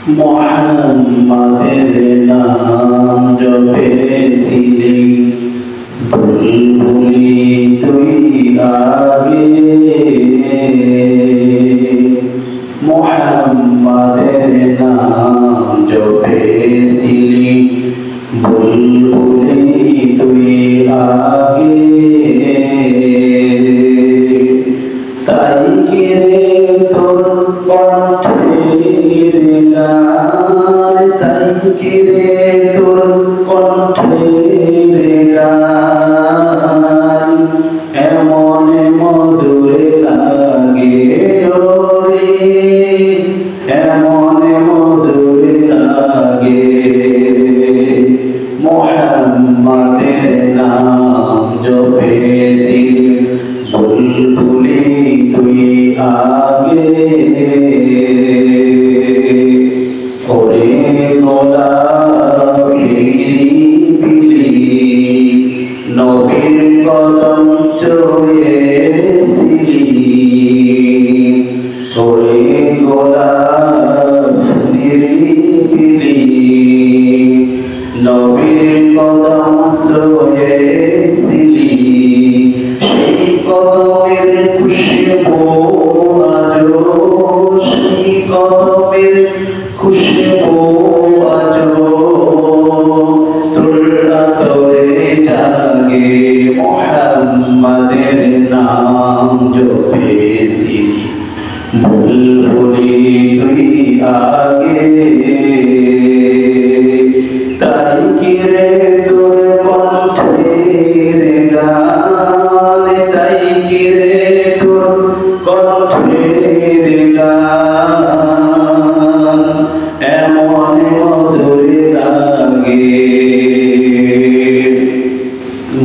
মুহাম্মাদের নাম জপেছিলি বুলবুলি তুই আগে, মুহাম্মাদের নাম জপেছিলি বুলবুলি তুই আগে, তাই কি রে তোর কণ্ঠের গান, তাই কি রে তোর কণ্ঠের গান এমন মধুর লাগে রে, এমন মধুর লাগে। মুহাম্মাদের নাম জপেছিলি বুলবুলি তুই আগে, ওরে গোলাপ নিরিবিলি নবীর কদম ছুঁয়েছিলি, ওরে গোলাপ নিরিবিলি নবীর কদম ছুঁয়েছিলি, সেই কদমের খুশবু আজো, সেই কদমের খুশবু আজো তোর আতরে জাগে। মুহাম্মাদের নাম জপেছিলি বুলবুলি তুই আগে, তাই কি রে তোর কণ্ঠের গান, তাই কি রে তোর কণ্ঠের গান এমন মধুর লাগে।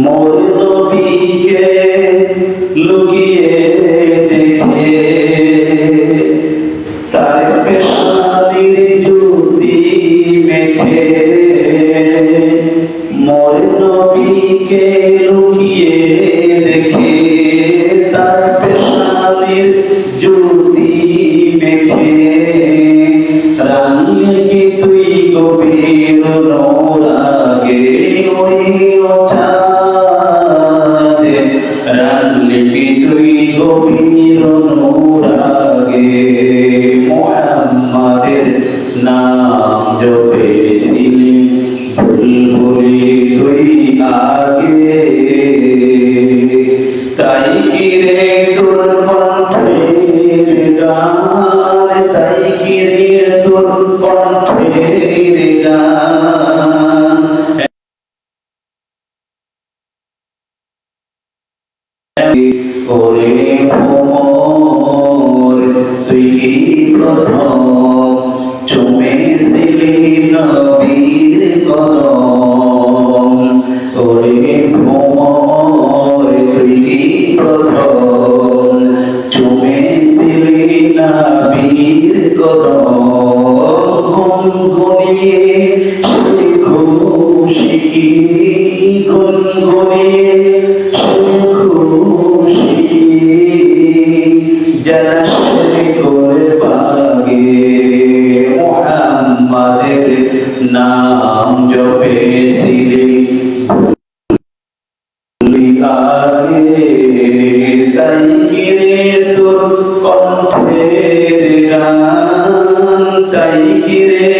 মোর নবীকে লুকিয়ে দেখে তার পেশানির জ্যোতি মেখে, মোর নবীকে লুকিয়ে দেখে তার পেশানির জ্যোতি মেখে, রানী কি তুই গভীর অনুরাগে ওই চাঁদ, রানী কি তুই গভীর অনুরাগে। মুহাম্মাদের নাম জপেছিলি বুলবুলি তুই আগে, তাই কি রে তোর কণ্ঠের গান, তাই কি রে তোর কণ্ঠের গান ওরে ভ্রমর তুই প্রথম চুমেছিলি নবীর কদম, ওরে ভ্রমর তুই প্রথম চুমেছিলি নবীর কদম, গুনগুনিয়ে সে খুশি, গুনগুনিয়ে সে খুশি জলসে করে বাগে। মুহাম্মাদের নাম জপেছিলি বুলবুলি আগে, তাই কি রে তোর কণ্ঠের গান, তাই কি রে